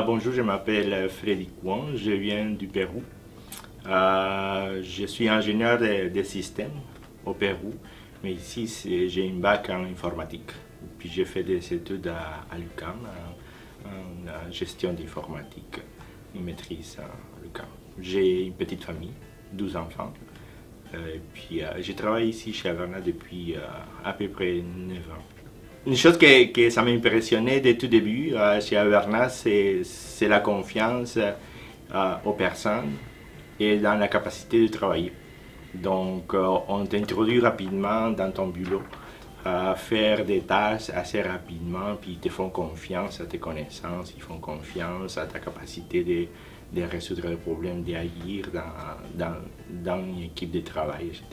Bonjour, je m'appelle Frédéric Wang, je viens du Pérou. Je suis ingénieur des systèmes au Pérou, mais ici j'ai une bac en informatique. Puis j'ai fait des études à l'UQAM en gestion d'informatique, une maîtrise à l'UQAM. J'ai une petite famille, 12 enfants. Et puis je travaille ici chez Averna depuis à peu près 9 ans. Une chose que ça m'a impressionné dès tout début chez Averna, c'est la confiance aux personnes et dans la capacité de travailler. Donc on t'introduit rapidement dans ton boulot à faire des tâches assez rapidement, puis ils te font confiance à tes connaissances, ils font confiance à ta capacité de résoudre les problèmes, d'agir dans une équipe de travail, etc.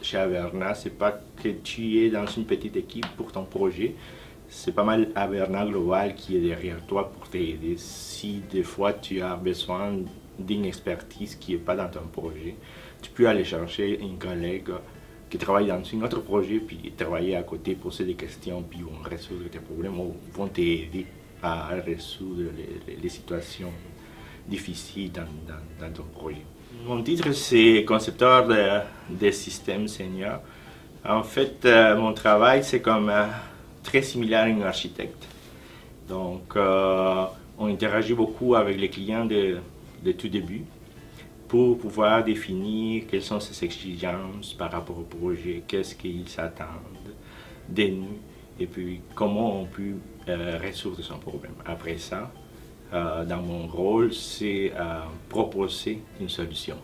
Chez Averna, c'est pas que tu es dans une petite équipe pour ton projet, c'est pas mal Averna Global qui est derrière toi pour t'aider. Si des fois tu as besoin d'une expertise qui n'est pas dans ton projet, tu peux aller chercher un collègue qui travaille dans un autre projet, puis travailler à côté, poser des questions, puis vont résoudre tes problèmes, ou vont t'aider à résoudre les situations difficiles dans ton projet. Mon titre, c'est concepteur des systèmes seniors. En fait, mon travail, c'est comme très similaire à un architecte. Donc, on interagit beaucoup avec les clients de tout début pour pouvoir définir quelles sont ces exigences par rapport au projet, qu'est-ce qu'ils s'attendent de nous, et puis comment on peut résoudre son problème. Après ça, dans mon rôle, c'est proposer une solution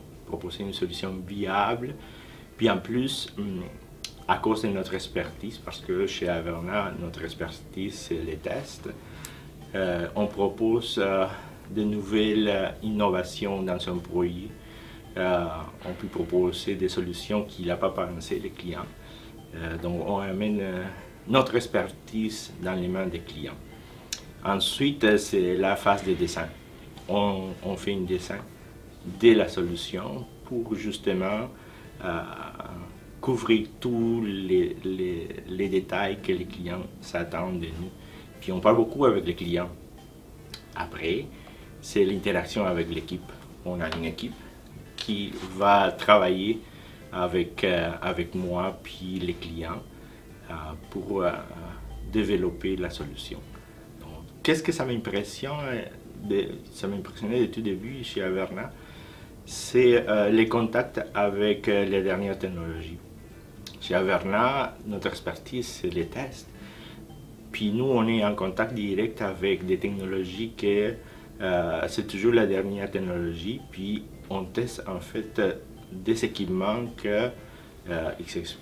viable. Puis en plus, à cause de notre expertise, parce que chez Averna, notre expertise, c'est les tests, on propose de nouvelles innovations dans son projet. On peut proposer des solutions qu'il n'a pas pensé les clients. Donc on amène notre expertise dans les mains des clients. Ensuite, c'est la phase de dessin. On fait un dessin de la solution pour justement couvrir tous les détails que les clients s'attendent de nous. Puis on parle beaucoup avec les clients. Après, c'est l'interaction avec l'équipe. On a une équipe qui va travailler avec moi puis les clients pour développer la solution. Qu'est-ce que ça m'impressionne? Ça m'a impressionné de tout début chez Averna, c'est les contacts avec les dernières technologies. Chez Averna, notre expertise, c'est les tests. Puis nous, on est en contact direct avec des technologies que c'est toujours la dernière technologie. Puis on teste en fait des équipements qui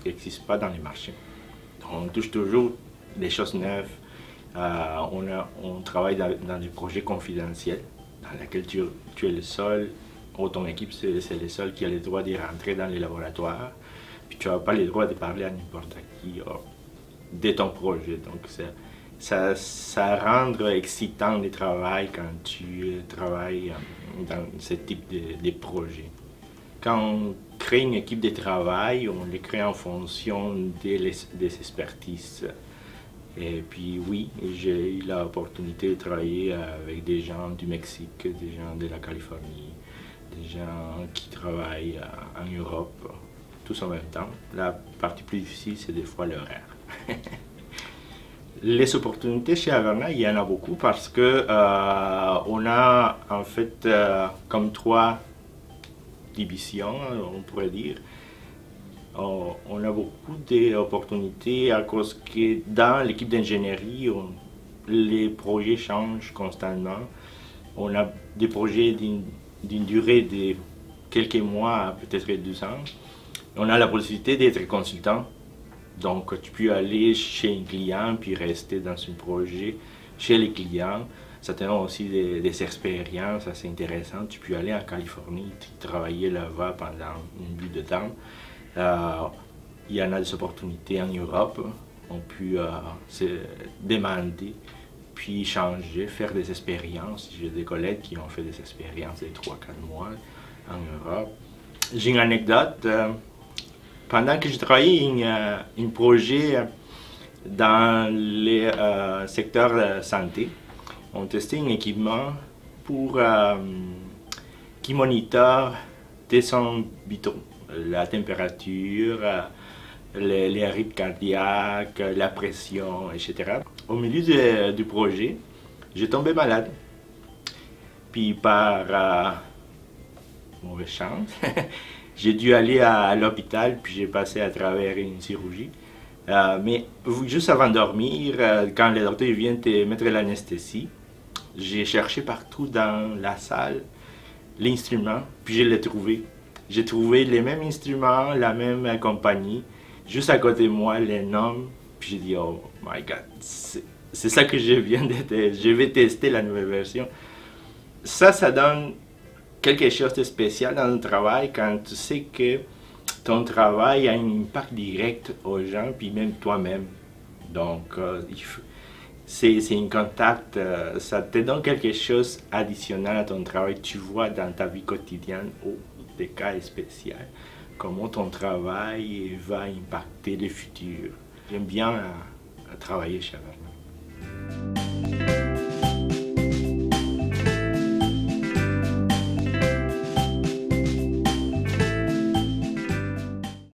n'existent pas dans les marchés. Donc, on touche toujours des choses neuves. On travaille dans des projets confidentiels dans lesquels tu es le seul, ou ton équipe c'est le seul qui a le droit de rentrer dans les laboratoires. Puis tu n'as pas le droit de parler à n'importe qui de ton projet. Donc ça rend excitant le travail quand tu travailles dans ce type de projet. Quand on crée une équipe de travail, on les crée en fonction des expertises. Et puis oui, j'ai eu l'opportunité de travailler avec des gens du Mexique, des gens de la Californie, des gens qui travaillent en Europe, tous en même temps. La partie plus difficile, c'est des fois l'horaire. Les opportunités chez Averna, il y en a beaucoup parce que on a en fait comme 3 divisions, on pourrait dire. On a beaucoup d'opportunités à cause que dans l'équipe d'ingénierie, les projets changent constamment. On a des projets d'une durée de quelques mois, peut-être 2 ans. On a la possibilité d'être consultant. Donc tu peux aller chez un client puis rester dans un projet chez les clients. Certains ont aussi des expériences assez intéressantes. Tu peux aller en Californie, travailler là-bas pendant une bout de temps. Il y en a des opportunités en Europe. On peut se demander, puis changer, faire des expériences. J'ai des collègues qui ont fait des expériences de 3-4 mois en Europe. J'ai une anecdote. Pendant que je travaillais un projet dans le secteur de santé, on testait un équipement pour qui monitore 200 vitaux, la température, les rythmes cardiaques, la pression, etc. Au milieu du projet, j'ai tombé malade. Puis par mauvaise chance, j'ai dû aller à l'hôpital, puis j'ai passé à travers une chirurgie. Mais juste avant de dormir, quand les docteurs viennent te mettre l'anesthésie, j'ai cherché partout dans la salle l'instrument, puis je l'ai trouvé. J'ai trouvé les mêmes instruments, la même compagnie, juste à côté de moi, les noms, puis j'ai dit, oh my god, c'est ça que je viens de tester, je vais tester la nouvelle version. Ça donne quelque chose de spécial dans le travail quand tu sais que ton travail a un impact direct aux gens, puis même toi-même. Donc, c'est un contact, ça te donne quelque chose d'additionnel à ton travail. Tu vois dans ta vie quotidienne ou des cas spéciaux comment ton travail va impacter le futur. J'aime bien travailler chez Averna.